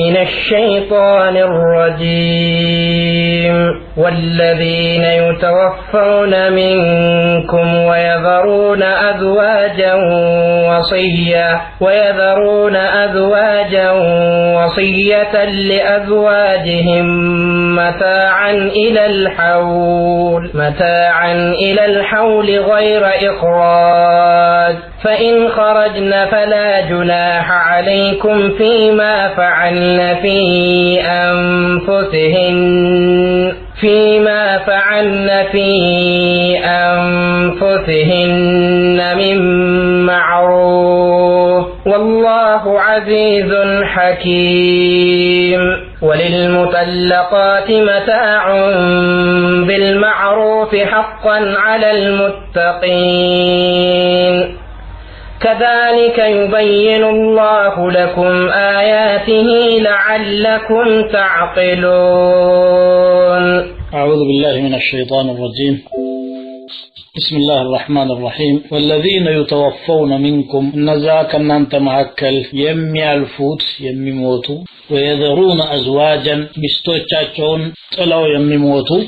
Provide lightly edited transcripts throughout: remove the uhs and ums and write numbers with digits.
من الشيطان الرجيم والذين يتوفون منكم ويذرون أزواجا وصية لأزواجهم متاعا إلى الحول غير إخراج فإن خرجن فلا جناح عليكم فيما فعلن في أنفسهن من معروف والله عزيز حكيم وللمطلقات متاع بالمعروف حقا على المتقين كذلك يبين الله لكم آياته لعلكم تعقلون. أعوذ بالله من الشيطان الرجيم. بسم الله الرحمن الرحيم. والذين يتوفون منكم نزاك أنت معكل يمي الفوت يمي موتو ويذرون أزواجا بستوچاچون طلو يمي موتو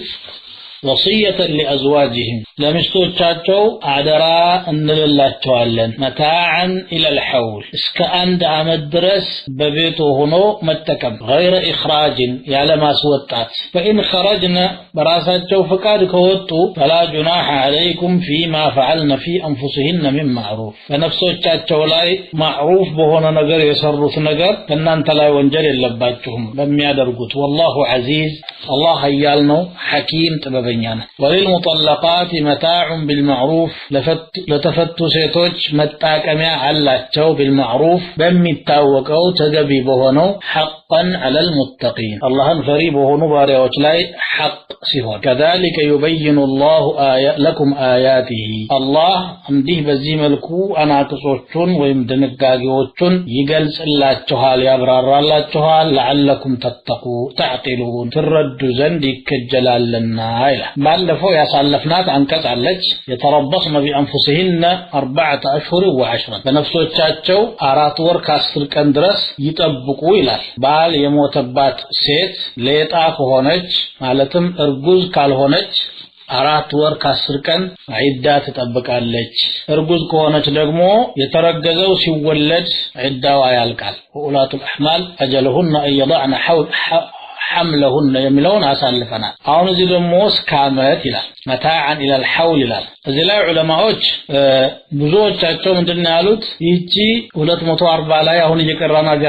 وصية لأزواجهم لمستوچاچو عدرا እንልላቸዋለን متاعا إلى الحول እስከ አንድ አመት ድረስ በቤቱ ሆኖ መጠቀም غير إخراج ያለ ማስወጣት فإن خرجنا በራሳቸው ፍቃድ ከወጡ فلا جناح عليكم فيما فعلن في أنفسهن من معروف በነፍሶቻቸው ላይ معروف በሆነ ነገር የሰሩት ነገር እናንተ ላይ ወንጀል የለባችሁም በሚያደርጉት والله عزيز الله ኃያል ነው حكيم ጥበበኛ ነው وللمطلقات متاع بالمعروف لتفتو ሴቶች መጣቀሚያ አላቸው بالمعروف በሚታወቀው ተገቢ በሆነው حقا على المتقين اللهን ፈሪ በሆኑ ባሪያዎች ላይ حق ሲሆን كذلك يبين الله لكم آياته الله እንዲህ በዚህ መልኩ አናቅጾቹን ወይም ድንጋጌዎቹን ይገልጽላችኋል ያብራራላችኋል لعلكم تعقلون ትረዱ ዘንድ ይከጀላልና ይላል ባለፈው ያሳለፍናት አንቀጽ አለች የተረበስነ በአንፉሲሂን 4 አሽሁር و10 በነፍሶቻቸው 4 ወር ከ10 ቀን ድረስ ይጠብቁ ይላል ባል የሞተባት ሴት ሌጣ ከሆነች ማለትም እርጉዝ ካልሆነች 4 ወር ከ10 ቀን ዒዳ ትጠብቃለች እርጉዝ ከሆነች ደግሞ የተረገዘው ሲወለድ ዒዳዋ ያልቃል ወኡላቱል አህማል አጀለሁን አየضعن حملهن يملون አሳልፈናል አሁን እዚህ ደግሞ እስካመት ይላል متاعا الى الحول ይላል እዚህ ላይ ዑለማዎች ብዙዎቻቸው ምንድነው ያሉት ይቺ 240 ላይ አሁን እየቀራናት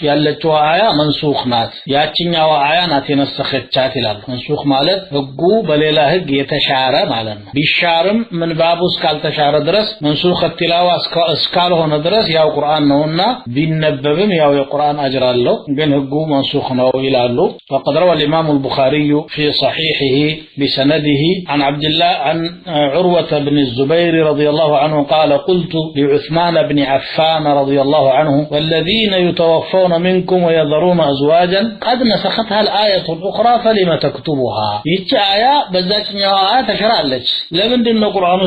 ያለችው አያ መንሱኽ ናት ያቺኛው አያ ናት የነሰኸቻት ይላል መንሱኽ ማለት ህጉ በሌላ ህግ የተሻረ ማለት ነው ቢሻርም ምን ባቡስ ካልተሻረ ድረስ መንሱኽ التلاوه እስካልሆነ ድረስ ያው ቁርአን ነውና ቢነበብም ያው የቁርአን አጅር አለው ግን ህጉ መንሱኽ ነው ይላሉ وقد روى الإمام البخاري في صحيحه بسنده عن عبد الله عن عروة بن الزبير رضي الله عنه قال قلت لعثمان بن عفان رضي الله عنه والذين يتوفون منكم ويذرون أزواجا قد نسختها الآية الأخرى فلما تكتبها يتي آية بذاتنها آية تشرعلج لمن دين القرآن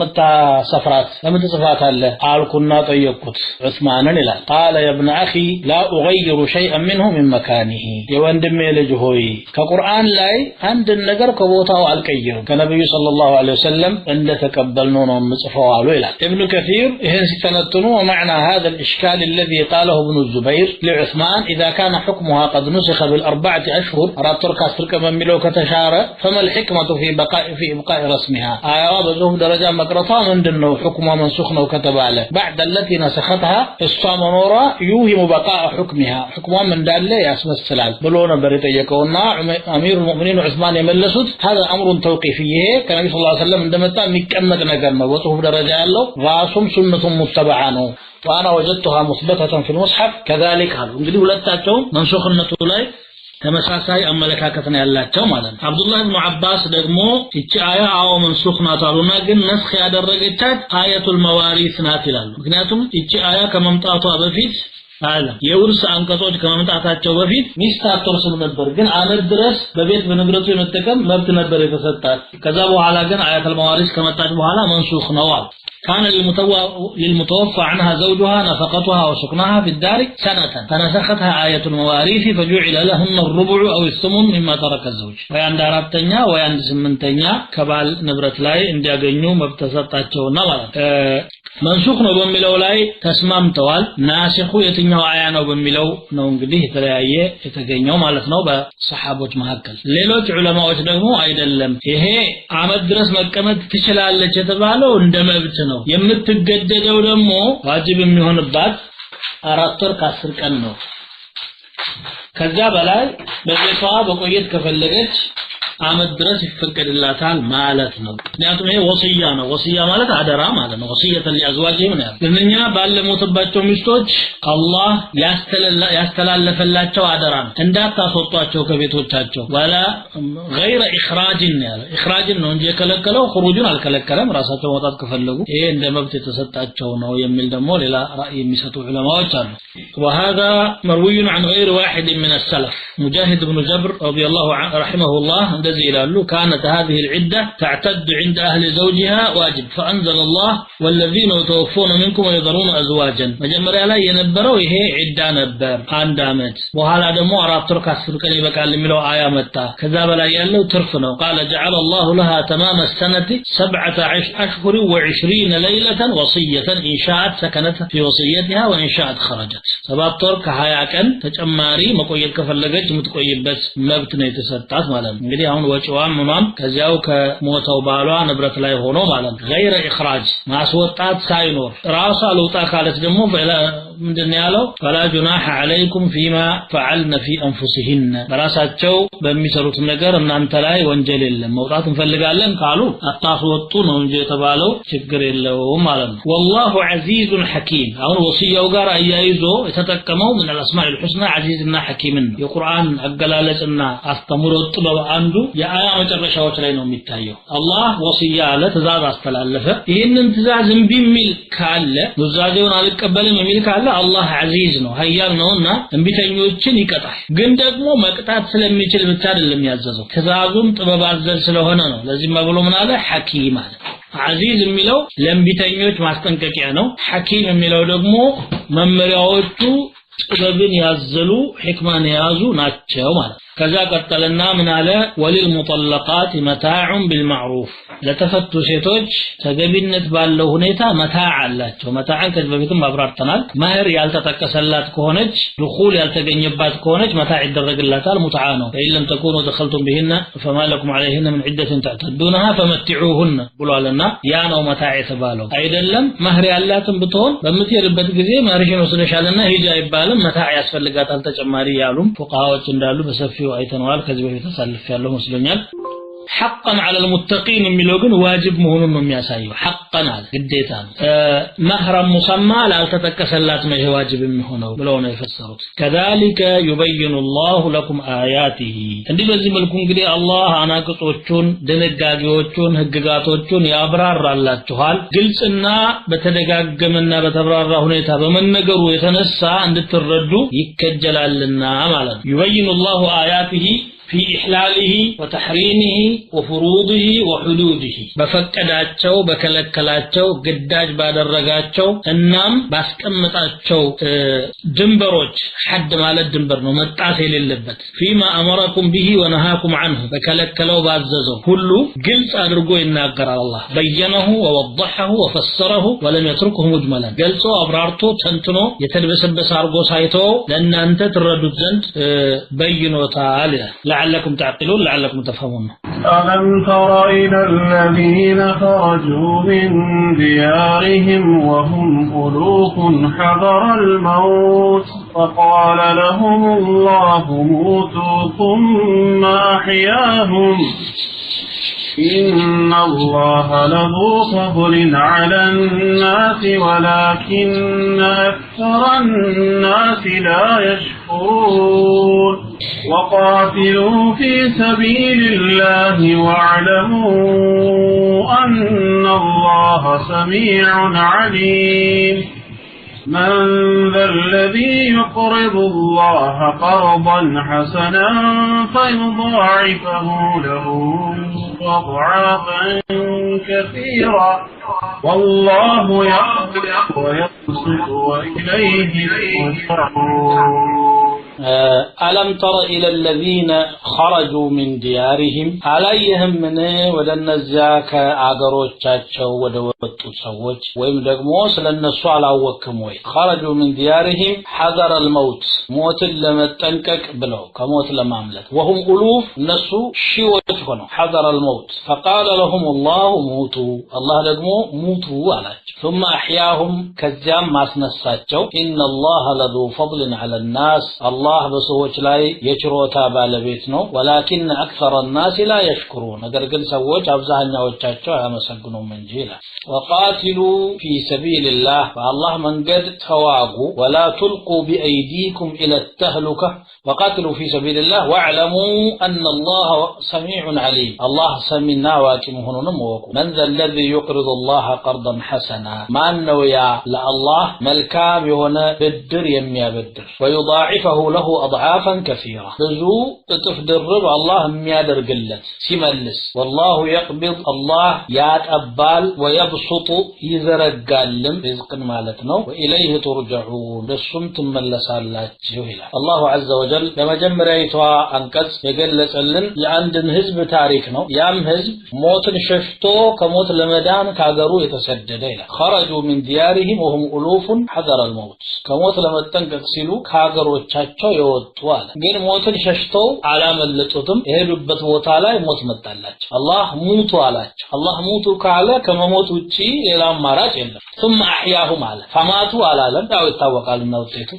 متسفرات لمن تصفات الله قال كنا طيقت عثمان لله قال يا ابن أخي لا أغير شيئا منه من مكانه የወንድሜ ልጅ ሆይ ከቁርአን ላይ አንድ ነገር ከቦታው አልቀየርም ከነብዩ ሰለላሁ ዐለይሂ ወሰለም እንደተቀበልነው ነው ምጽፈው አሉ ይላል ኢብኑ ከثير ይሄን ሲተነትኑ ومعنى هذا الاشكال الذي قاله ابن الزبير لعثمان اذا كان حكمها قد نسخ بالاربعه اشهر راتر كاسر ከመሚለው ከተሻረ فما الحكمه في ابقاء رسمها አያዋ በዙህ ደረጃ መቅረቷ ምንድነው حكمها منسوخ ነው ከተባለ بعد التي نسختها الصامنورا يوهم بقاء حكمها እንዳለ ያስመስላል ብሎ ነበር የጠየቀውና አሚር ሙእሚኒን ዑስማን የመለሱት هذا امر توقيفي ከነብዩ ሰለላሁ ዐለይሂ ወሰለም እንደመጣ የሚቀመጥ ነገር ነው በጽሁፍ ደረጃ ያለው ራሱም ሱነቱ ሙተበዓ ነው وانا وجدتها مثبته في المصحف كذلك قالوا እንግዲህ ሁለታቸው መንሱኽነቱ ላይ ተመሳሳይ አመለካከት ነው ያላቸው ማለት ነው አብዱላህ ኢብኑ አባስ ደግሞ እቺ አያ አው መንሱኽ ናት አሉና ግን ነስኽ ያደረገቻት አያቱል መዋሪስ ናት ይላሉ ምክንያቱም እቺ አያ ከመምጣቷ በፊት አለም የውርስ አንቀጾች ከመምጣታቸው በፊት ሚስት አትወርስም ነበር ግን አመት ድረስ በቤት በንብረቱ የመጠቀም መብት ነበር የተሰጣት ከዛ በኋላ ግን አያተል መዋሪስ ከመጣች በኋላ መንሱኽ ነው كان للمتوفى عنها زوجها نفقتها وسكنها في الدار سنة فنسختها آية المواريث فجعل لهن الربع أو الثمن مما ترك الزوج ويان دارتኛ ويان ስምንተኛ ከባል ንብረት ላይ እንዲያገኙ መብት ተሰጣቸውና ማለት መንሱኽ ነው በሚለው ላይ ተስማምተዋል ናሲኹ የትኛው አያ ነው በሚለው ነው እንግዲህ የተለያየ የተገኘው ማለት ነው በሰሃቦች መካከል ሌሎች ዑለማዎች ደግሞ አይደለም ይሄ አመት ድረስ መቀመጥ ትችላለች የተባለው እንደ መብት ነው የምትገደደው ደግሞ ዋጅብ የሚሆንባት 4 ወር ከ10 ቀን ነው ከዛ በላይ በቤቷ በቆየት ከፈለገች አመት ድረስ ይፈቀድላታል ማለት ነው ምክንያቱም ይሄ ወሲያ ነው ወሲያ ማለት አደራ ማለት ነው ወሲየተ ለአዝዋጅም ነው ለኛ ባለሞተባቸው ሚስቶች አላህ ያስተላለፈላቸው አደራ ነው እንዳታስወጧቸው ከቤቶቻቸው ወላ غير اخراج ያለው اخراج ነው እንጂ የከለከለው خروجን አልከለከለም ራሳቸው መውጣት ከፈለጉ ይሄ እንደ መብት የተሰጣቸው ነው የሚል ደግሞ ሌላ ራእይ የሚሰጡ ዑለማዎች አሉ وهذا مروي عن غير واحد من السلف مجاهد بن جبر رضي الله عنه رحمه الله እንደዚህ ይላሉ كانت هذه العده تعتد عند اهل زوجها واجب فانزل الله والذين يتوفون منكم ويذرون ازواجا መጀመሪያ ላይ የነበረው ይሄ ዒዳ ነበር አንድ አመት በኋላ ደግሞ 4 ወር ከ10 ቀን ይበቃል የሚለው አያ መጣ ከዛ በላይ ያለው ትርፍ ነው قال جعل الله لها تمام السنه 17 اشهر و20 ليله وصيه ان شاءت سكنت في وصيتها وان شاءت خرجت 7 ወር ከ20 ቀን ተጨማሪ መቆየት ከፈለገች የምትቆይበት መብት ነው የተሰጣት ማለት ነው እንግዲህ አሁን ወጪዋም ምናም ከዚያው ከሞተው ባሏ ንብረት ላይ ሆኖ ማለት غير اخراج ማስወጣት ሳይኖር ራሷ ለውጣ ካለች ደግሞ ምንድነው ያለው فلا جناح عليكم فيما فعلن في انفسهن በራሳቸው በሚሰሩት ነገር እናንተ ላይ ወንጀል የለም መውጣት እንፈልጋለን ካሉ አታስወጡ ነው እንጂ የተባለው ችግር የለውም ማለት ነው والله عزيز حكيم አሁን ወሲያው ጋር አያይዞ የተጠቀመው من الاسماء الحسنى عزيزنا حكيم የቁርአን አገላለጽና አስተምሮት ጥበብ አንዱ የአያ መጨረሻዎች ላይ ነው የሚታየው አላህ ወሲያ አለ ትእዛዝ አስተላለፈ ይሄንን ትእዛዝ እምቢ የሚል ካለ ኑዛዜውን አልቀበልም የሚል ካለ አላህ አዚዝ ነው ኃያል ነውና እምቢተኞችን ይቀጣል ግን ደግሞ መቅጣት ስለሚችል ብቻ አይደለም ያዘዘው ትእዛዙም ጥበብ አዘል ስለሆነ ነው ለዚህ ብሎ ምን አለ ሐኪም አለ አዚዝ የሚለው ለእምቢተኞች ማስጠንቀቂያ ነው ሐኪም የሚለው ደግሞ መመሪያዎቹ ጥበብን ያዘሉ ህክማን ያዙ ናቸው ማለት ከዛ ቀጠለና ምን አለ ወልልሙጠለቃት መታዑን ቢልማዕሩፍ ለተፈቱ ሴቶች ተገቢነት ባለው ሁኔታ መታዕ አላቸው መታዕን ከበፊትም አብራርተናል ማህር ያልተጠቀሰላት ከሆነች ድኹል ያልተገኘባት ከሆነች መታዕ ይደረግላታል ሙትዓ ነው ኢለም ተኩኑ دخلتم بهن فما لكم عليهن من عدة تعتدونها فمتعوهن ብሏልና ያ ነው መታዕ የተባለው አይደለም ማህር ያላትን ብትሆን በምትሄድበት ጊዜ ማህርሽን ወስደሻልና ሂጃ ይባልም መታዕ ያስፈልጋታል ተጨማሪ ያሉም ፉቃዎች እንዳሉ በሰፊው አይተናል ከዚህ በፊት ተሰልፍ ያለው መስሎኛል حقا على المتقين የሚለውን ዋጅብ መሆኑን ነው የሚያሳየው حقا على ግዴታ مهر مسمى لا ተጠቀሰላት ነው ዋጅብ የሚሆነው ብለው ነው የፈሰሩት كذلك يبين الله لكم آياته እንዲህ በዚህ መልኩ እንግዲህ አላህ አናቅጾቹን ድንጋጌዎቹን ህግጋቶቹን ያብራራላችኋል ግልጽና በተደጋገመና በተብራራ ሁኔታ በመነገሩ የተነሳ እንድትረዱ ይከጀላልና ማለት ነው يبين الله آياته في إحلاله وتحريمه وفروضه وحدوده بفقداتቸው በከለከላቸው ግዳጅ ባደረጋቸው እናም ባስቀመጣቸው ድንበሮች حد ማለት ድንበር ነው መጣስ የሌለበት فيما أمركم به ونهاكم عنه በከለከለው ባዘዘው ሁሉ ግልጽ አድርጎ ይናገራል አላህ በየነሁ ووضحه وفسره ولم يتركه مجملا ገልጾ አብራርቶ ተንትኖ የተደበሰበሰ አርጎ ሳይተው ለእናንተ ትረዱት ዘንድ በይኖታል لعلكم تعقلون لعلكم تفهمون ألم تر إلى الذين خرجوا من ديارهم وهم ألوف حذر الموت فقال لهم الله موتوا ثم أحياهم إن الله لذو فضل على الناس ولكن أكثر الناس لا يشكرون وقاتلوا في سبيل الله واعلموا أن الله سميع عليم من ذا الذي يقرض الله قرضا حسنا فيضاعفه له أضعافا كثيرا والله يقبض ويبسط وإليه ترجعون ألم تر إلى الذين خرجوا من ديارهم عليهم من ودن الزاك عقروتشاتشو ودوتو سووش ويم دقمو سلنسو على وكموي خرجوا من ديارهم حذر الموت موت لما تنكك بلو كموت لما عملت وهم ألوف نسو شيوت هنو حذر الموت فقال لهم الله موتوا الله دقمو موتوا على ثم أحياهم كزام ما سنساتشو إن الله لذو فضل على الناس الله بسوچ ላይ የችሮታ ባለቤት ነው ولكن اكثر الناس لا يشكرون ነገር ግን ሰዎች አብዛኛዎቻቸው አያመሰግኑም እንጂ ይላል وقاتلوا في سبيل الله فالله መንገድ ተዋጉ ولا تلقوا بايديكم الى التهلكه وقاتلوا في سبيل الله واعلموا ان الله سميع عليم الله سميعنا واقي መሆኑንም ወቁ من ذا الذي يقرض الله قرضا حسنا ማን ነው ያ ለአላህ መልካም የሆነ ብድር የሚያበድር ويضاعفه له أضعافا كثيرة بزو تفدرب الله ميادرقلت سيملس والله يقبض الله ياتقبل ويبسط يزرقالم رزق مالتنا وإليه ترجعون لسم تملسالاچو ይላል الله عز وجل ለመጀመሪያይቷ አንቀጽ የገለጸልን የአንድን ህዝብ ታሪክ ነው ያም ህዝብ ሞትን ሸሽቶ ከሞት ለመዳን ካገሩ የተሰደደ ይላል خرجوا من ديارهم وهم ألوف حذر الموت ከሞት ለመጠንቀቅ ሲሉ ካገሮቻቸው የወጡ አለ ግን ሞትን ሸሽተው አላመለጡትም የሄዱበት ቦታ ላይ ሞት መጣላቸው አላህ ሙቱ አላቸው አላህ ሙቱ ካለ ከመሞት ውጪ ሌላ አማራጭ የለም ثم احياهم አለ ፈማቱ አላለም ያው ይታወቃል ነው ውጤቱ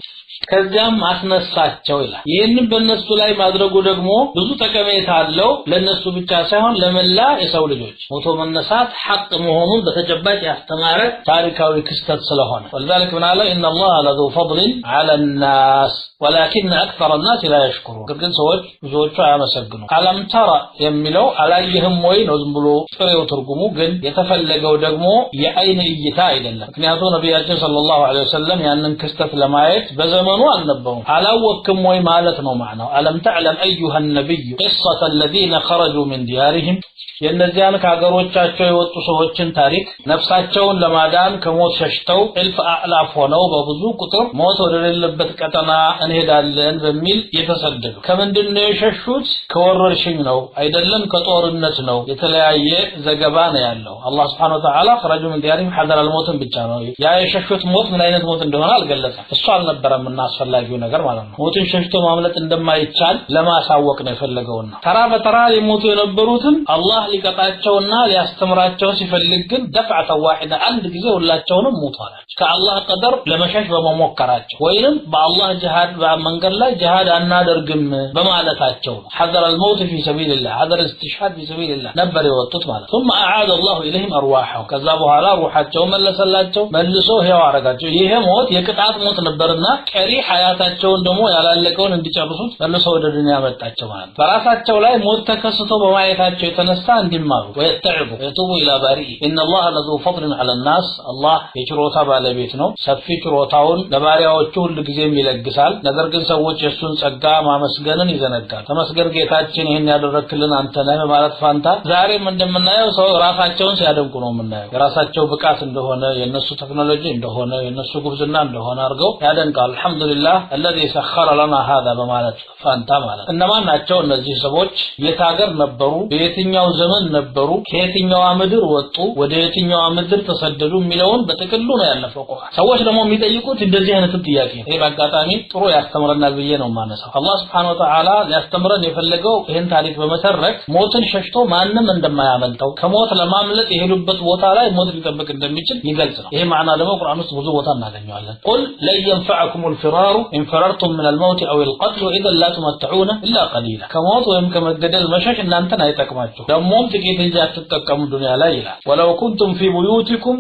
ከዚያም አስነሳቸው ይላል ይሄንን በእነሱ ላይ ማድረጉ ደግሞ ብዙ ጠቀሜታ አለው ለነሱ ብቻ ሳይሆን ለመላ የሰው ልጆች ሞቶ መነሳት ሐቅ መሆኑን በተጨባጭ ያስተማረ ታሪካዊ ክስተት ስለሆነ ወልذلك من قال ان الله لذو فضل على الناس ولكن اكثر الناس لا يشكرون ግን ሰዎች ብዙዎቹ አያመሰግኑ አለም ተራ የሚለው አላየህም ወይ ነው ዝም ብሎ ጥሬው ትርጉሙ ግን የተፈለገው ደግሞ የአይን እይታ አይደለም ምክንያቱም ነብያችን ሰለላሁ ዐለይሂ ወሰለም ያንን ክስተት ለማየት በዘመኑ አልነበሩ አላወቅም ወይ ማለት ነው ማዕናው አለም ተዕለም ايها النبي قصه الذين خرجوا من ديارهم የነዚያን ካገሮቻቸው የወጡ ሰዎችን ታሪክ ነፍሳቸውን ለማዳን ከሞት ሸሽተው እልፍ አላፍ ሆነው በብዙ ቁጥር ሞት ወደሌለበት ቀጠና እንሄዳለን በሚል የተሰደዱ ከምንድነው የሸሹት ከወረርሽኝ ነው አይደለም ከጦርነት ነው የተለያየ ዘገባ ነው ያለው አላህ Subhanahu Wa Ta'ala خرجوا من ديارهم حذر الموت ብቻ ነው ያ የሸሹት ሞት ምን አይነት ሞት እንደሆነ አልገለጸም እሱ አልነበረምና አስፈላጊው ነገር ማለት ነው ሞትን ሸሽቶ ማምለጥ እንደማይቻል ለማሳወቅ ነው የፈለገውና ተራ በተራ የሞቱ የነበሩትን አላህ ሊቀጣቸውና ሊያስተምራቸው ሲፈልግ ግን دفعه واحده አንድ ጊዜ ሁላቸውንም ሞቷላቸው ከአላህ ቀደር ለመሸሽ በመሞከራቸው ወይንም በአላህ ጂሃድ በመንገድ ላይ ጂሃድ አናደርግም በማለታቸው حذر الموت في سبيل الله حذر الاستشهاد في سبيل الله ነበር የወጡት ማለት ثم اعاد الله اليهم ارواحهم ከዛ በኋላ ሩሃቸው መለሰላቸው መልሶ ህያው አረጋቸው ይሄ ሞት የቅጣት ሞት ነበርና ቀሪ ሐያታቸውን ደግሞ ያላለቀውን እንዲጨርሱት መልሶ ወደ ዱንያ መጣቸው ማለት በራሳቸው ላይ ሞት ተከስቶ በማየታቸው የተነሳ እንዲማሩ ወይተዕቡ ወይቱቡ ኢላ ባሪ ان الله لذو فضل على الناس الله የችሮታ ባለቤት ነው ሰፊ ችሮታውን ለባሪያዎቹ ሁሉ ጊዜም ይለግሳል ነገር ግን ሰዎች የሱን ጸጋ ማመስገንን ይዘነጋል ተመስገን ጌታችን ይሄን ያደረክልን አንተ ነህ ማለት ፋንታ ዛሬም እንደምናየው ሰው ራሳቸውን ሲያደንቁ ነው የምናየው የራሳቸው ብቃት እንደሆነ የነሱ ቴክኖሎጂ እንደሆነ የነሱ ጉብዝና እንደሆነ አርገው ያደንቃል አልহামዱሊላህ الذي سخر لنا هذا በማለት ፋንታ ማለት እነማን ናቸው እነዚህ ሰዎች የታገር ነበሩ በየትኛው ዘመን ነበሩ ከየትኛው ምድር ወጡ ወደ የትኛው ምድር ተሰደዱ የሚለውን በጥቅሉ ነው ያለፈው ቁርአን ሰዎች ደግሞ የሚጠይቁት እንደዚህ አይነት ጥያቄ ነው ይሄ በአጋጣሚ ጥሩ ያስተምረናል ብዬ ነው ማነሳው አላህ Subhanahu Wa Ta'ala ሊያስተምረን የፈለገው ይሄን ታሪክ በመሰረክ ሞትን ሸሽቶ ማንንም እንደማያመልጠው ከሞት ለማምለጥ የሄዱበት ቦታ ላይ ሞት ሊጠብቅ እንደሚችል ይገልጽ ነው ይሄ ማዕና ደግሞ ቁርአን ውስጥ ብዙ ቦታ እናገኘዋለን قل لن ينفعكم الفرار إن فررتم من الموت أو القتل إذا لا تمتعون إلا قليلا كموت ويم كمجدل مشاش إن أنت نايتكماتشو دموم تكيت إنجا تتكم الدنيا لا إله ولو كنتم في بيوتكم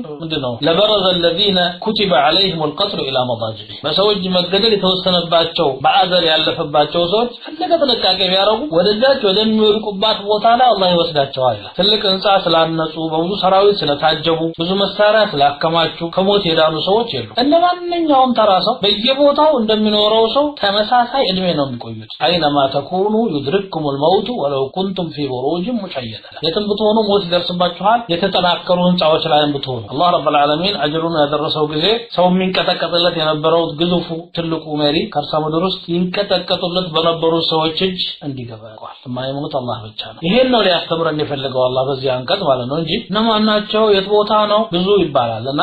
لبرز الذين كتب عليهم القتل إلى مضاجعهم بس وجه مجدل توسن የሆነባቸው በአዘር ያለፈባቸው ሰዎች ፈለገ ጥንቃቄ ቢያረጉ ወደዛች ወደሚወድቁባት ቦታ ላይ አላህ ይወስዳቸዋል። ትልቅ ህንጻ ስላነጹ በብዙ ሰራዊት ስለታጀቡ ብዙ መሳሪያ ስላከማቹ ከሞት የዳኑ ሰዎች የሉ። እንደማንኛውም ተራ ሰው በየቦታው እንደሚኖረው ሰው ተመሳሳይ እድሜ ነው የሚቆዩት። አይነማ ተኩኑ يدرككم الموت ولو كنتم في بروج مشيدة የትም ብትሆኑ ሞት ይደርስባችኋል። የተጠናከሩ ህንጻዎች ላይ ብትሆኑ አላህ ረብል ዓለሚን አጅሩን ያደረሰው ጊዜ ሰው የሚንቀጠቀጥለት የነበረው ግዙፉ ትልቁ መሪ ከርሰ ምድር ውስጥ ይንቀጠቀጡለት በነበሩ ሰዎች እጅ እንዲገባ ያውቃል። የማይሞት አላህ ብቻ ነው። ይሄን ነው ሊያስተምረን የፈለገው አላህ በዚህ አንቀጽ ማለት ነው እንጂ እነማናቸው የት ቦታ ነው ብዙ ይባላልና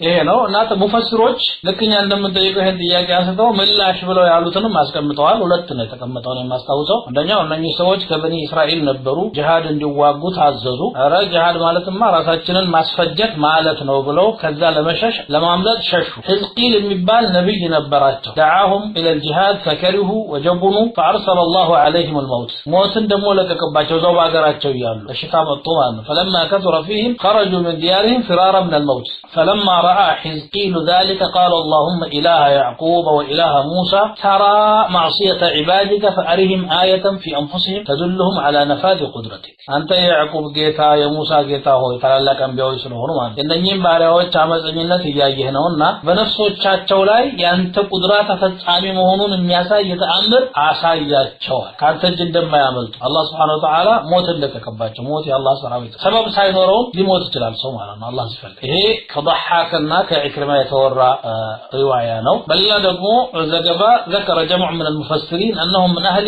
ይሄ ነው። እናንተ ሙፈሲሮች ለክኛ እንደምንጠይቀው ይሄን ጥያቄ አንስተው ምላሽ ብለው ያሉትንም አስቀምጠዋል። ሁለት ነው የተቀመጠው ነው የማስታውሰው። አንደኛው እነኚህ ሰዎች ከበኒ እስራኤል ነበሩ፣ ጂሃድ እንዲዋጉ ታዘዙ። አረ ጂሃድ ማለትማ ራሳችንን ማስፈጀት ማለት ነው ብለው ከዛ ለመሸሽ ለማምለጥ ሸሹ። ሕዝቂል የሚባል ነብይ ነበራቸው። دعاهم الى الجهاد فكرهوا وجبنوا فارسل الله عليهم الموت موتን ደሞ ለቀቀባቸው ዘው ባገራቸው ይያሉ በሽታ መጥቶ ማለት ነው። فلما كثر فيهم خرجوا من ديارهم فرارا من الموت فلما رأى حزقيل ذلك قال اللهم إله يعقوب وإله موسى ترى معصية عبادك فأرهم آية في أنفسهم تدلهم على نفاذ قدرتك أنت يا يعقوب جيتا يا موسى جيتا هو تلالك أنبياء يسلمون مان إنهم بارعوت عمز أمينة يجيهنون بنفسه تشاتشو لاي يانت قدرات فتعامي مهونون المياسا يتأمر عصايات شوال كانت جدا ما يعملت الله سبحانه وتعالى موت لك كباتش موت يا الله سبحانه سبب ساينورون لموت جلال سوما الله سبحانه إيه كضحاك الناك عكرمة يتورى رواية نو بل دقمو زقبا ذكر جمع من المفسرين أنهم من أهل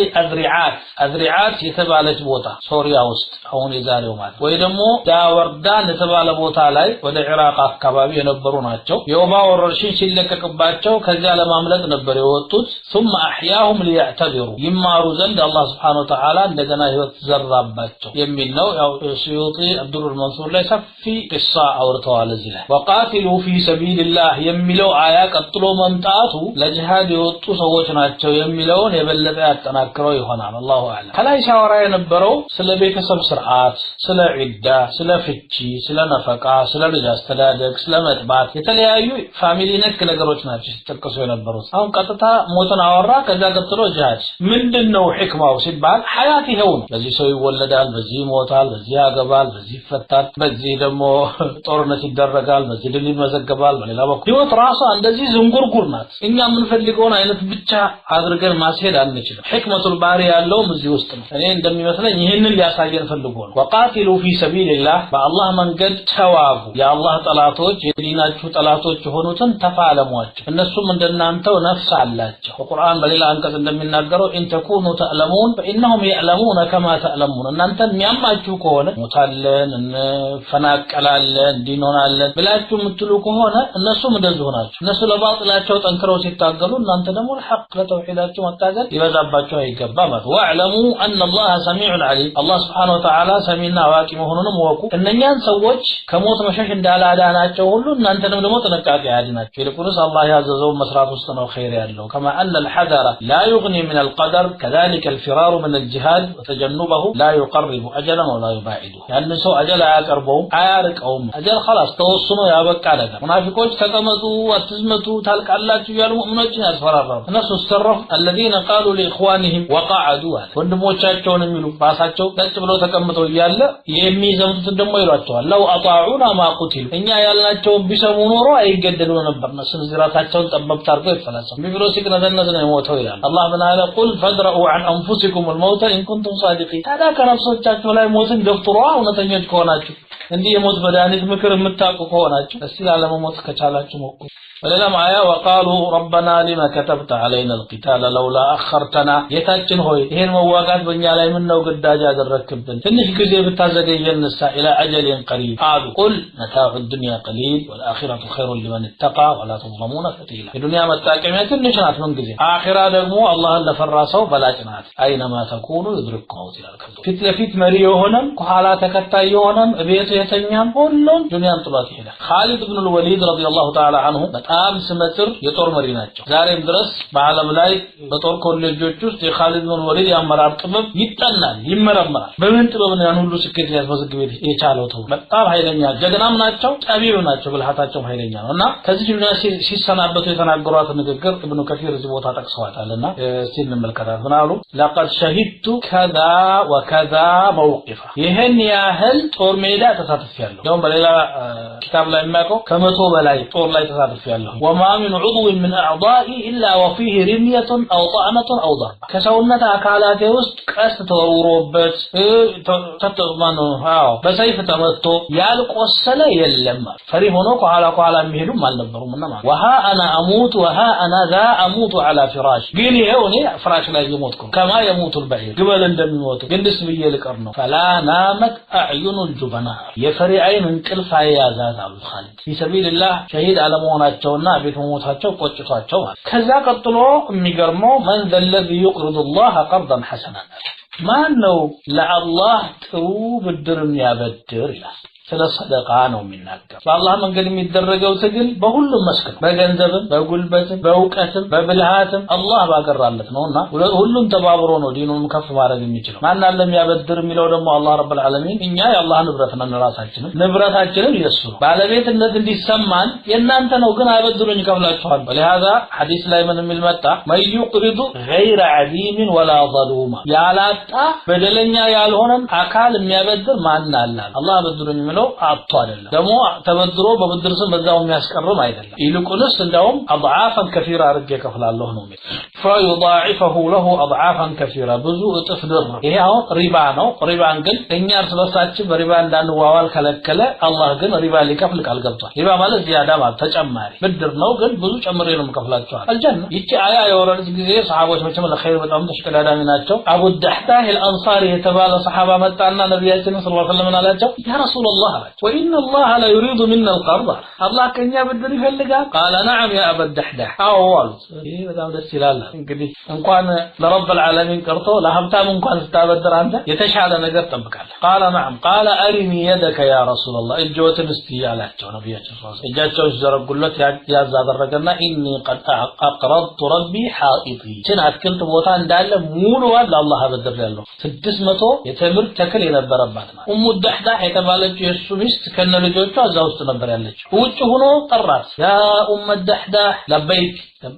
أذرعات يتبع لجبوتا سوريا وسط هون يزاري ومات ويدمو دا وردان يتبع لبوتا لاي ودا عراق كبابي ينبروناتشو يوما ورشين شلك كباتشو كزال ماملت نبر يوتوت ثم أحياهم ليعتذروا يمارو زند الله سبحانه وتعالى عندنا يتزرب باتشو يمين نو سيوطي عبد المنصور ليس في قصة أو رتوال الزله وقاتلوا في سبيل الله የሚለው አያ ቀጥሎ መምጣቱ ለጂሃድ የወጡ ሰዎች ናቸው የሚለውን የበለጠ ያጠናክረው ይሆናል። አላሁ አለም። ከላይ ሻወራ የነበረው ስለ ቤተሰብ ስርዓት፣ ስለ ዒዳ፣ ስለ ፍቺ፣ ስለ ነፈቃ፣ ስለ ልጅ አስተዳደግ፣ ስለ መጥባት የተለያዩ ፋሚሊ ነክ ነገሮች ናቸው ሲጠቀሱ የነበሩት። አሁን ቀጥታ ሞትን አወራ። ከዛ ቀጥሎ ጂሃድ ምንድነው ህክማው ሲባል ሐያት ይሄው ነው። በዚህ ሰው ይወለዳል፣ በዚህ ይሞታል፣ በዚህ ያገባል፣ በዚህ ይፈታል፣ በዚህ ደግሞ ጦርነት ይደረጋል፣ በዚህ ድል ይመዘገባል። በሌላ በኩል ህይወት ራሷ እንደዚህ ዝንጉርጉር ናት። እኛ የምንፈልገውን አይነት ብቻ አድርገን ማስሄድ አንችልም። ህክመቱል ባሪ ያለው እዚህ ውስጥ ነው። እኔ እንደሚመስለኝ ይሄንን ሊያሳየን ፈልጎ ነው። ወቃቲሉ ፊ ሰቢልላህ በአላህ መንገድ ተዋጉ። የአላህ ጠላቶች የዲናችሁ ጠላቶች የሆኑትን ተፋለሟቸው። እነሱም እንደናንተው ነፍስ አላቸው። በቁርአን በሌላ አንቀጽ እንደሚናገረው ኢን ተኩኑ ተዕለሙን ፈኢንነሁም የዕለሙነ ከማ ተዕለሙን እናንተ የሚያማችሁ ከሆነ ሞታለን እንፈናቀላለን እንዲኖናለን ብላችሁ የምትሉ ከሆነ እነሱም እንደዚህ ናቸው። እነሱ ለባጥላቸው ጠንክረው ሲታገሉ እናንተ ደግሞ ለሐቅ ለተውሂዳቸው መታገል ይበዛባቸው አይገባም። ወአዕለሙ አን አላህ ሰሚዑን ዓሊም አላህ ሱብሓነሁ ወተዓላ ሰሚና አዋቂ መሆኑንም ወቁ። እነኛን ሰዎች ከሞት መሸሽ እንዳላዳናቸው ሁሉ እናንተንም ደግሞ ጥንቃቄ ያድናቸው። ይልቁንስ አላህ ያዘዘው መስራት ውስጥ ነው ኸይር ያለው። ከማ አን الحذر لا يغني من القدر كذلك الفرار من الجهاد وتجنبه لا يقرب أجلا ولا يباعده يعني سو أجل አያቀርበውም አያርቀውም። አጀል خلاص ተወስኖ ያበቃ ነገር ሙናፊቆች ተቀመጡ አትዝመቱ ታልቃላችሁ ያሉ ሙእሚኖችን ያስፈራራሉ። እነሱ ተረፍ الذين قالوا لاخوانهم وقعدوا ወንድሞቻቸውን የሚሉ ራሳቸው ደጭ ብለው ተቀምጠው ይያለ የሚዘምቱት ደግሞ ይሏቸዋል ለው አጣዑና ما قتلوا እኛ ያልናቸው ቢሰሙ ኖሮ አይገደሉ ነበር። እነሱ ዝራታቸውን ጠበብት አድርገው ይፈላሰፉ ቢብሎ ሲግነዘነዝ ነው የሞተው ይላል። አላህ ብናለ قل فادرؤوا عن انفسكم الموت ان كنتم صادقين ታዲያ ከነፍሶቻችሁ ላይ ሞትን ገፍትሯ እውነተኞች ከሆናችሁ እንዲህ የሞት መድኃኒት ምክር የምታውቁ ከሆናችሁ እስቲ ላለመሞት ከቻላችሁ ሞክሩ። ولما آية وقالوا ربنا لما كتبت علينا القتال لولا أخرتنا يتاجن هوي ይሄን መዋጋት በእኛ ላይ ምን ነው ግዳጅ ያደረክብን ትንሽ ጊዜ ብታዘገየን إلى أجل قريب قالوا قل متاع الدنيا قليل والآخرة خير لمن اتقى ولا تظلمون فتيلا الدنيا متاكمه ትንሽ ናት ምን ጊዜ አኺራ ደግሞ አላህን ለፈራሰው በላጭ ናት። أينما تكونوا يدرككم الموت ይላል። ፊት ለፊት መሪ የሆነም ከኋላ ተከታይ የሆነም ቤት የተኛም ሁሉም ዱንያን ጥሏት ይሄዳል። خالد بن الوليد رضي الله تعالى عنه በጣም ስመጥር የጦር መሪ ናቸው ዛሬም ድረስ በዓለም ላይ በጦር ኮሌጆች ውስጥ የኻሊድ ብን ወሊድ ያመራር ጥበብ ይጠናል ይመረመራል በምን ጥበብ ነው ያን ሁሉ ስኬት ያስመዘግብ የቻለው ተው በጣም ኃይለኛ ጀግናም ናቸው ጠቢብ ናቸው ብልሃታቸው ኃይለኛ ነውና ከዚህ ዱንያ ሲሰናበቱ የተናገሯት ንግግር ኢብኑ ከሲር እዚህ ቦታ ጠቅሰዋታልና ሲል እንመልከታት ምናሉ لقد شهدت كذا وكذا موقف ይሄን ያህል ጦር ሜዳ ተሳትፌያለሁ ደም በሌላ كتاب ላይ የሚያቀው ከመቶ በላይ ጦር ላይ ተሳትፌያለሁ وما من عضو من اعضائي الا وفيه رميه او طعنه او ضربه ከሰውነት አካላቴ ውስጥ ቀስት ተወርውሮበት ተተማኑ በሰይፍ ተመቶ ያልቆሰለ የለም ፈሪ ሆኖ ከኋላ የሚሄዱም አልነበሩምና ማለት وها انا اموت وها انا ذا اموت على فراش ግን ይሄው እኔ ፍራሽ ላይ የሞትኩ كما يموت البعير ግመል እንደሚሞት ግንድስ ብዬ ልቀር ነው فلا نامت اعين الجبناء የፈሪ አይን እንቅልፍ አያዛት አሉ ኻሊድ في سبيل الله شهيد አለመሆናቸውና ቤት ሞታቸው ቆጭቷቸው ማለት ከዛ ቀጥሎ የሚገርመው من ذا الذي يقرض الله قرضا حسنا ማን ነው ለአላህ ጥሩ ብድርን ያበድር ይላል ስለ ሰደቃ ነው የሚናገር በአላህ መንገድ የሚደረገው ትግል በሁሉም መስክ በገንዘብም በጉልበትም በእውቀትም በብልሃትም አላህ ባገራለት ነውና ሁሉም ተባብሮ ነው ዲኑን ከፍ ማድረግ የሚችለው ማን አለ የሚያበድር የሚለው ደግሞ አላህ ረብል ዓለሚን እኛ የአላህ ንብረት ነን ራሳችንን ንብረታችንን ይሱ ባለቤትነት እንዲሰማን የናንተ ነው ግን አበድሩኝ ከፍላችኋል ለሃዛ ሐዲስ ላይ ምን የሚል መጣ ማይዩቅሪዱ غير عديم ولا ظلوم ያላጣ በደለኛ ያልሆነም አካል የሚያበድር ማን አለ አላህ አበድሩኝ ነው አጥቶ አይደለም ደሞ ተበድሮ በብድር ስም በዛው የሚያስቀርም አይደለም ይልቁንስ እንደውም اضعافا كثيره አርገ ከፍላለሁ ነው فيضاعفه له اضعافا كثيره ብዙ እጥፍ ድር ይሄው ሪባ ነው ሪባን ግን እኛ እርስ በርሳችን በሪባ እንዳንዋዋል ከለከለ አላህ ግን ሪባ ሊከፍል ቃል ገብቷል ሪባ ማለት ዚያዳ ማለት ተጨማሪ ብድር ነው ግን ብዙ ጨምሬ ነው ከፍላችኋል አልጀነ ይቺ አያ የወረደች ጊዜ ሰሃቦች መቼም ለኸይር በጣም ተሽቀዳዳሚ ናቸው አቡ الدحداح الانصاري የተባለ ሰሃባ መጣና ነብያችን ሰለላሁ ዐለይሂ ወሰለም አላቸው ያ ረሱላህ وإن الله لا يريد منا القرض الله كان يبدر يفلقا قال نعم يا أبا الدحداح قالت إيه بدأ دس ይላል እንግዲህ እንኳን ለረብ العالمين ቀርቶ ለሀብታም እንኳን ስታበድር አንተ የተሻለ ነገር ጠብቃለህ قال نعم قال أرني يدك يا رسول الله እጆትን እስቲ ያላቸው ነብያችን ሰለላሁ ዐለይሂ ወሰለም እጃቸው ዘረጉለት ያዝ አደረገና إني قد أقرضت ربي حائطي ችን አትክልት ቦታ እንዳለ ሙሉ ለአላህ አበድር ያለው 600 የተምር ተክል የነበረባት ማለት ኡሙ الدحداح የተባለች የሱ ሚስት ከነ ልጆቿ እዛው ውስጥ ነበር ያለችው ውጭ ሆኖ ጠራት ያ ኡም الدحداح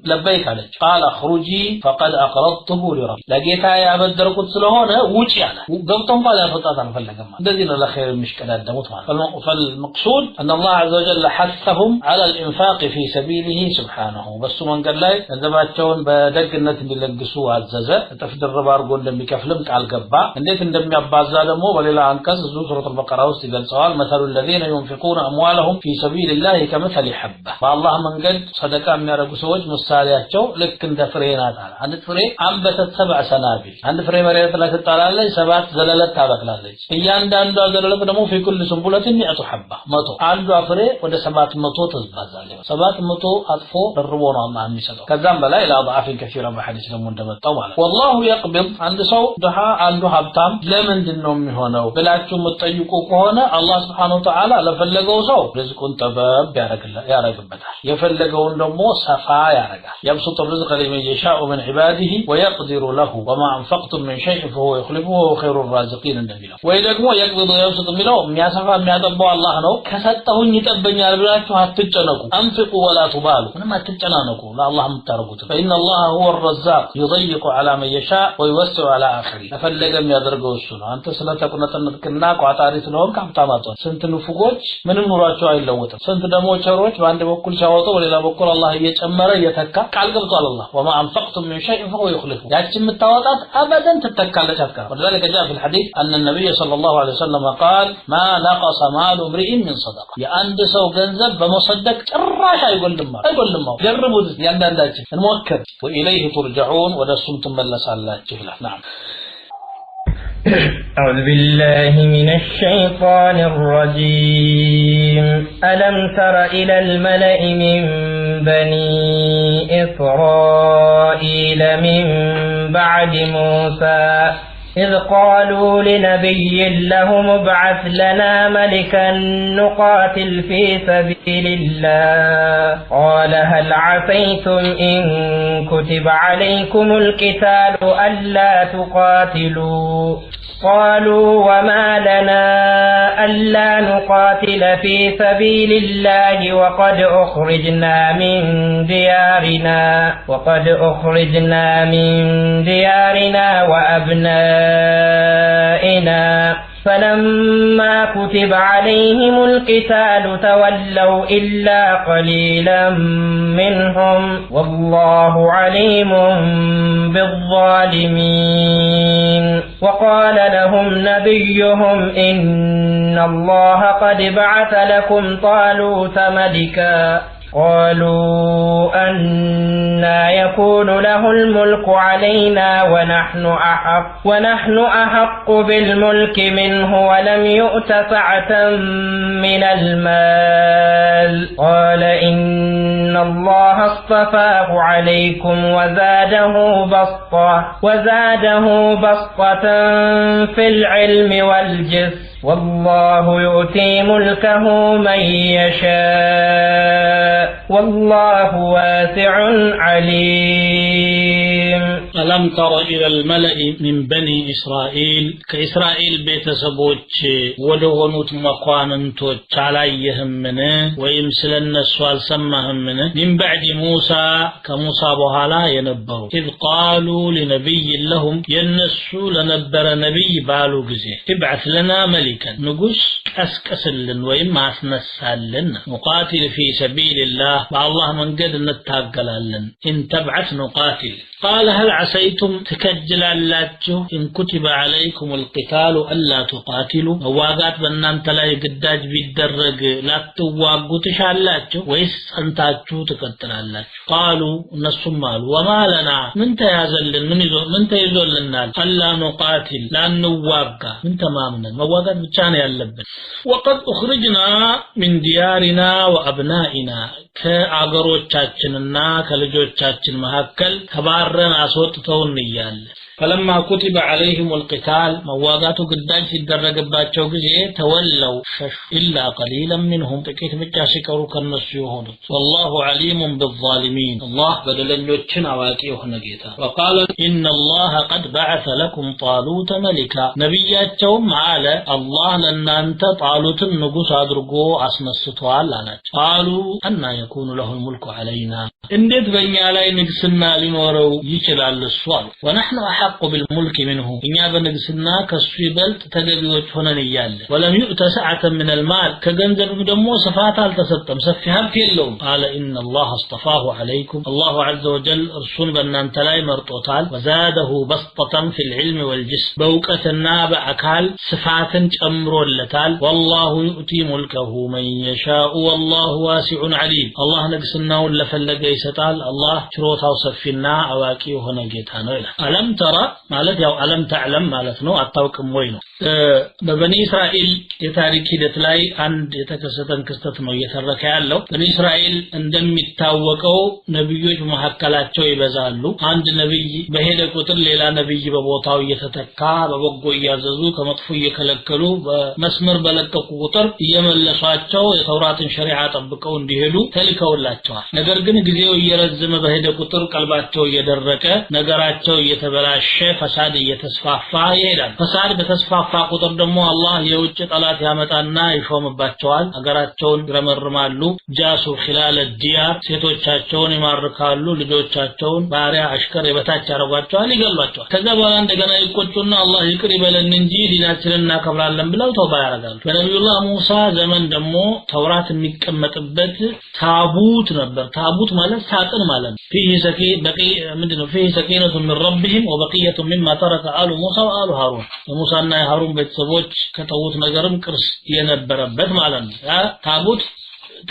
لبيك عليك قال اخرجي فقد اقرضته لرب لقيت يا بدركت ስለሆነ ውጪ ያለ ገብቶም ባላ ፈጣጣ አንፈልግም እንደዚህ ነው ለኸይር የሚሽቀዳደሙት ማለት فالمقصود ان الله عز وجل حثهم على الانفاق في سبيله سبحانه በሱ መንገድ ላይ ገንዘባቸውን በደግነት እንዲለግሱ አዘዘ ተፍደረብ አርጎ እንደሚከፍልም ቃል ገባ እንዴት እንደሚያባዛ ደግሞ በሌላ አንቀጽ ሱረቱ البقره ውስጥ ይገልጸዋል مثل الذين ينفقون اموالهم في سبيل الله كمثل حبه በአላህ መንገድ ሰደቃ የሚያደርጉ ሰዎች ምሳሌያቸው ልክ እንደ ፍሬ ናት አለ አንድ ፍሬ አንበተት 7 ሰናቢል አንድ ፍሬ መሬት ላይ ተጣላለች 7 ዘለለት ታበቅላለች እያንዳንዷ ዘለለት ደግሞ في كل سنبلة 100 حبة 100 አንዷ ፍሬ ወደ 700 ተዝባዛለች 700 አጥፎ ደርቦ ነው አላህ የሚሰጠው ከዛም በላይ ለአضعاف كثيرة በሐዲስ ደግሞ እንደመጣው ማለት والله يقبض አንድ ሰው ድሃ አንዱ ሀብታም ለምንድን ነው የሚሆነው ብላችሁ መጠይቁ ከሆነ አላህ Subhanahu Wa Ta'ala ለፈለገው ሰው ርዝቁን ጠበብ ያረግበታል የፈለገውን ደግሞ ሰፋ يبسط الرزق لمن يشاء من عباده ويقدر له وما انفقتم من شيء فهو يخلفه وهو خير الرازقين እንደሚለው ወይ ደግሞ يقبض يبسط የሚለው የሚያሰፋ የሚያጠባው አላህ ነው ከሰጠሁኝ ይጠበኛል ብላችሁ አትጨነቁ انفقوا ولا تبالوا ምንም አትጨናነቁ ለአላህ የምታረጉት فإن الله هو الرزاق يضيق على من يشاء ويوسع على آخرين ፈለገ የሚያደርገው እሱ ነው አንተ ስለተቆነጠነጥክና ቋጣሪ ስለሆንክ ሀብታማት ስንት ንፉጎች ምንም ኑሯቸው አይለወጥም ስንት ደግሞ ቸሮች በአንድ በኩል ሲያወጡ በሌላ በኩል አላህ እየጨመረ የተካ ቃል ገብቷል አላህ وما انفقتم من شيء فهو يخلفه ያቺ የምታወጣት አበደን ትተካለች አትቀርም ወለذلك جاء في الحديث أن النبي صلى الله عليه وسلم قال ما نقص مال امرئ من صدقه የአንድ ሰው ገንዘብ በመሰደቅ ጭራሽ አይጎልም ጀርቡት ያንዳንዳችን እንሞክር وإليه ترجعون ወደሱም ትመለሳላችሁ ይላል نعم أعوذ بالله من الشيطان الرجيم ألم تر إلى الملأ من بني إسرائيل من بعد موسى إذ قالوا لنبي لهم ابعث لنا ملكا نقاتل في سبيل الله قال هل عسيتم إن كتب عليكم القتال ألا تقاتلوا قالوا وما لنا ألا نقاتل في سبيل الله وقد أخرجنا من ديارنا وأبنائنا فلما كتب عليهم القتال تولوا إلا قليلا منهم والله عليم بالظالمين وقال لهم نبيهم إن الله قد بعث لكم طالوت ملكا قالوا أنى يكون له الملك علينا ونحن أحق بالملك منه ولم يؤت سعة من المال قال إن الله اصطفاه عليكم وزاده بسطة في العلم والجسم والله يؤتي ملكه من يشاء والله واسع عليم ألم تر إلى الملأ من بني إسرائيل كإسرائيل بيت سبوش ودغنوت مقواننتوش عليهم منه ويمسل النسوال سمهم منه من بعد موسى كموسى بهالا ينبروا إذ قالوا لنبي لهم ينسوا لنبر نبي بالو جزي ابعث لنا ملكا نقص أسكسلن وإما أسنسالن نقاتل في سبيل الله بالله من قد نتاقلالن إن تبعث نقاتل قال هل عسيتم تكجل اللاتشو إن كتب عليكم القتال ألا تقاتلوا واقات بنان تلاي قداج بيدرق لا تواقوا تشالاتشو ويس أنتاتشو تكتل اللاتشو قالوا نصمال وما لنا من تيازلن من تيزولن ألا نقاتل لا نواقا من تمامنا مواقات بتشاني اللبن وقد أخرجنا من ديارنا وأبنائنا كأغروتشاتشننا كالجوتشاتشن مهكل كبارنا أصوتتون نيال فلما كتب عليهم القتال مواقات قداج في الدرق باتشو قزي تولوا شش إلا قليلا منهم تكيت متشاسكروا كالنسيوهون والله عليم بالظالمين الله بدل يوتشن عواكيه نجيتا وقال إن الله قد بعث لكم طالوت ملكا نبياتهم على الله لن أنت طالوت النقص أدرقو أسن السطوال لنا قالوا أن يكون له الملك علينا اندت بني علي نقصنا لنورو يشلال السؤال ونحن أحق بالملك منه إن بنقصنا كالسويبلت تقبيوش هنا نيال ولم يؤت سعة من المال كجنزل مدمو صفات التستم سفها كلهم قال إن الله اصطفاه عليكم الله عز وجل رسول بنان تلاي مرطوطال وزاده بسطة في العلم والجسم بوكة النابع أكال صفات أمر اللتال والله يؤتي ملكه من يشاء والله واسع عليم الله نقصنا ولا فلق يستال الله شروطه وصفنا أواكي وهنا جيتانو ألم ترى مالت يو ألم تعلم مالتنو أتوكم وينو بني إسرائيل يتاريك هدت لاي عند يتكستن كستتنو يترك يالو بني إسرائيل عندما يتاوكو نبيوش محكلات شو يبزالو عند نبي بهيدا قتل ليلا نبي ببوطاو يتتكا ببقو ياززو كمطفو يكلكلو بمسمر بلقو قطر يملساتشو يتورات شريعة طبقو اندهلو تلكو اللاتشوا نگر ግን ጊዜው እየረዘመ በሄደ ቁጥር ቀልባቸው እየደረቀ ነገራቸው እየተበላሸ ፈሳድ እየተስፋፋ ይሄዳል ፈሳድ በተስፋፋ ቁጥር ደግሞ አላህ የውጭ ጠላት ያመጣና ይሾምባቸዋል አገራቸውን ይረመርማሉ ጃሱ ኺላል ዲያር ሴቶቻቸውን ይማርካሉ ልጆቻቸውን ባሪያ አሽከር የበታች ያረጋቸዋል ይገሏቸዋል ከዛ በኋላ እንደገና ይቆጩና አላህ ይቅር ይበለን እንጂ ዲናችንን እናከብራለን ብለው ተውባ ያደርጋሉ በነብዩላህ ሙሳ ዘመን ደግሞ ተውራት የሚቀመጥበት ታቡት ነበር ታቡት ማለት ሳጥን ማለት ነው فيه سكينة من ربهم وبقية مما ترك آل موسى وآل هارون موسى እና ሃሩን ቤተሰቦች ከተውት ነገርም ቅርስ የነበረበት ማለት ነው ታቡት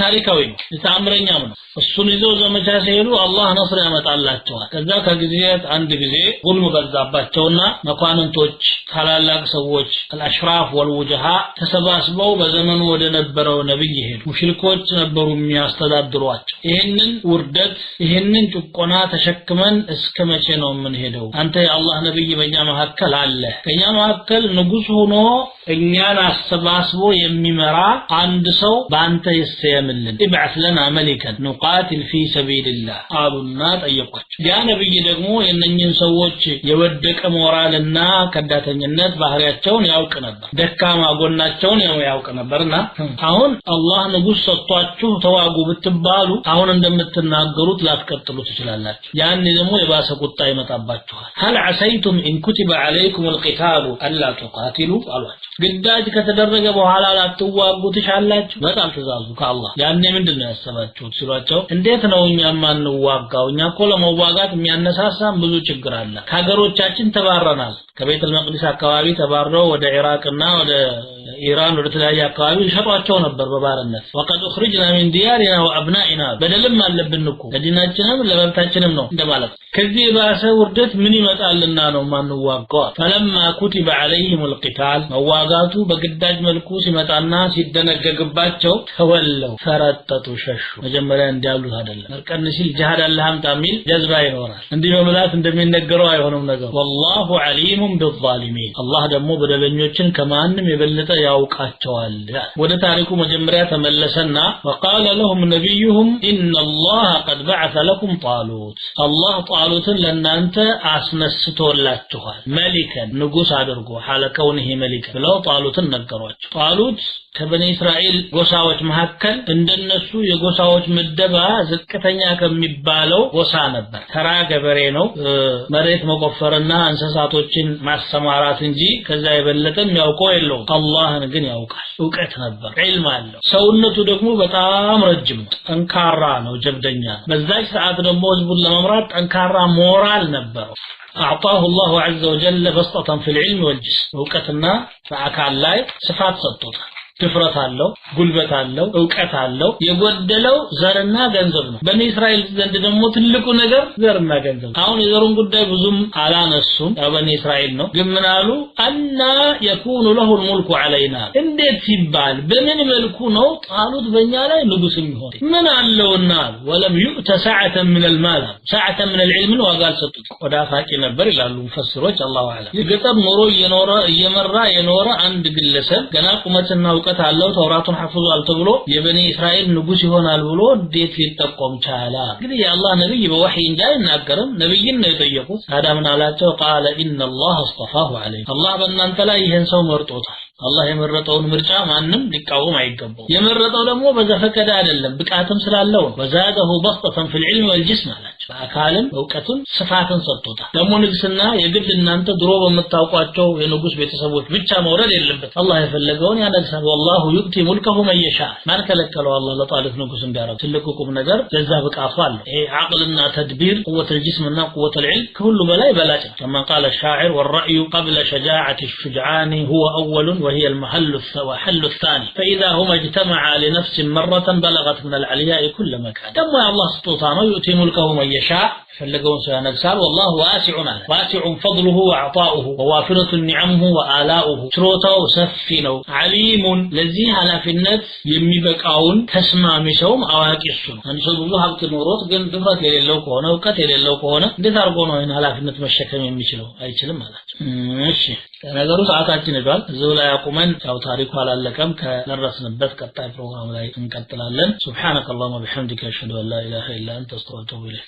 ታሪካዊ ነው ተአምረኛም ነው እሱን ይዘው ዘመቻ ሲሄዱ አላህ ነስር ያመጣላቸዋል ከዛ ከጊዜያት አንድ ጊዜ ظلم በዛባቸውና መኳንንቶች ታላላቅ ሰዎች አልአሽራፍ ወልውጀሃ ተሰባስበው በዘመኑ ወደ ነበረው ነብይ ሄዱ ሙሽሪኮች ነበሩ የሚያስተዳድሯቸው ይሄንን ውርደት ይሄንን ጭቆና ተሸክመን እስከ መቼ ነው የምንሄደው አንተ የአላህ ነብይ በእኛ መካከል አለ ከኛ መካከል ንጉስ ሆኖ እኛን አሰባስቦ የሚመራ አንድ ሰው በአንተ ይሰየምልን ኢብዓት ለና መሊከን ኑቃቲል ፊ ሰቢልላህ አሉና ጠየቋቸው ያ ነብይ ደግሞ የነኝን ሰዎች የወደቀ ሞራልና ከዳተኝነት ባህሪያቸውን ያውቅ ነበር ደካማ ጎናቸውን ያውቅ ነበርና አሁን አላህ ንጉስ ሰጥቷችሁ ተዋጉ ብትባሉ አሁን እንደምትናገሩት ላትቀጥሉ ትችላላችሁ ያን ደግሞ የባሰ ቁጣ ይመጣባችኋል هل عسيتم ان كتب عليكم القتال الا تقاتلوا አሏቸው ግዳጅ ከተደረገ በኋላ ላትዋጉ ትሻላችሁ በጣም ተዛዙ ከአላህ ያኔ ምንድነው ያሰባችሁት ሲሏቸው እንዴት ነው እኛ ማንዋጋው እኛ እኮ ለመዋጋት የሚያነሳሳን ብዙ ችግር አለ ከሀገሮቻችን ተባረናል ከቤተል መቅደስ አካባቢ ተባረው ወደ ኢራቅና ወደ ኢራን ወደ ተለያየ አካባቢ ሸጧቸው ነበር በባርነት وقد اخرجنا من ديارنا وابنائنا በደልም አለብን እኮ ለዲናችንም ለመብታችንም ነው እንደማለት ከዚህ ባሰ ውርደት ምን ይመጣልና ነው ማንዋጋው فلما كتب عليهم القتال መዋጋቱ በግዳጅ መልኩ ሲመጣና ሲደነገግባቸው ተወለው ፈረጠጡ ሸሹ መጀመሪያ እንዲያሉት አይደለም መርቀን ሲል ጂሃድ አላህም ታሚል ጀዝባ ይኖራል እንዲህ በመላት እንደሚነገረው አይሆንም ነገር والله عليم بالظالمين الله ደግሞ በደለኞችን ከማንም የበለጠ ያውቃቸዋል ወደ ታሪኩ መጀመሪያ ተመለሰና وقال لهم نبيهم ان الله قد بعث لكم طالوت الله طالوትን ለናንተ አስነስቶላችኋል መሊከን ንጉስ አድርጎ ሐለከውንህ መሊከ ብለው ጣሉትን ነገሯቸው ጣሉት ከበኒ እስራኤል ጎሳዎች መካከል እንደነሱ የጎሳዎች ምደባ ዝቅተኛ ከሚባለው ጎሳ ነበር ተራ ገበሬ ነው መሬት መቆፈርና እንስሳቶችን ማሰማራት እንጂ ከዛ የበለጠ የሚያውቀው የለው አላህን ግን ያውቃል ዕውቀት ነበር ዒልም አለው ሰውነቱ ደግሞ በጣም ረጅም ጠንካራ ነው ጀብደኛ በዛች ሰዓት ደግሞ ህዝቡን ለመምራት ጠንካራ ሞራል ነበር أعطاه الله عز وجل بسطة في العلم والجسم وقتنا فأكال لاي صفات سطوتا ድፍረት አለው ጉልበት አለው ዕውቀት አለው የጎደለው ዘርና ገንዘብ ነው በኒ እስራኤል ዘንድ ደግሞ ትልቁ ነገር ዘርና ገንዘብ አሁን የዘሩን ጉዳይ ብዙም አላነሱም በኒ እስራኤል ነው ግን ምን አሉ አና يكون له الملك علينا እንዴት ሲባል በምን መልኩ ነው ጣሉት በእኛ ላይ ንጉስ የሚሆን ምን አለውና ወለም يؤت ساعة من المال ساعة من العلم وقال ሰጡት ቆዳ ፋቂ ነበር ይላሉ ሙፈስሮች አላሁ አለም የገጠር ኑሮ እየመራ የኖረ አንድ ግለሰብ ገና ቁመትና ዕውቀት አለው ተውራቱን ሐፍዟል ተብሎ የበኒ እስራኤል ንጉስ ይሆናል ብሎ እንዴት ሊጠቆም ቻለ እንግዲህ የአላህ ነብይ በወህይ እንጂ አይናገርም ነብይን ነው የጠየቁት ታዲያ ምን አላቸው قال ان الله اصطفاه عليكم الله በእናንተ ላይ ይሄን ሰው መርጦታል አላህ የመረጠውን ምርጫ ማንም ሊቃወም አይገባው የመረጠው ደግሞ በዘፈቀደ አይደለም ብቃትም ስላለው ወዛደሁ በስጠን في العلم والجسم አላቸው አካልም ዕውቀቱን ስፋትን ሰጥቶታል ደግሞ ንግስና የግድ እናንተ ድሮ በመታውቋቸው የንጉስ ቤተሰቦች ብቻ መውረድ የለበት አላህ የፈለገውን ያነግሳል والله يؤتي ملكه من يشاء ማን ከለከለው አላህ ለጣሊት ንጉስ እንዲያረግ ትልቁም ነገር ለዛ ብቃቱ አለ ይሄ عقلنا تدبير قوه الجسم እና قوه العلم كله በላይ በላጭ كما قال الشاعر والرأي قبل شجاعة الشجعان هو أول وهي المحل الثاني فإذا هما اجتمعا لنفس مرة بلغت من العلياء كل مكان دم يا الله سلطانه يؤتي ملكه من يشاء فلقون سينكسار والله واسع عليه واسع فضله وعطاؤه ووافرة نعمه وآلاؤه شروطه سفينه عليم لذي على في النفس يميبقاون تسمع مسوم أواكي السنة أنسو بلو حبت نوروت قن دفرات يليلو كونا وقت يليلو كونا دثار قونا هنا على في النفس مشكم يميشلو أي شلم هذا ماشي ነገሩ ሰዓታችን ይዟል እዚሁ ላይ አቁመን ያው ታሪኩ አላለቀም ከደረስንበት ቀጣይ ፕሮግራም ላይ እንቀጥላለን ሱብሃንከ اللهم وبحمدك اشهد ان لا اله الا انت استغفرك واتوب اليك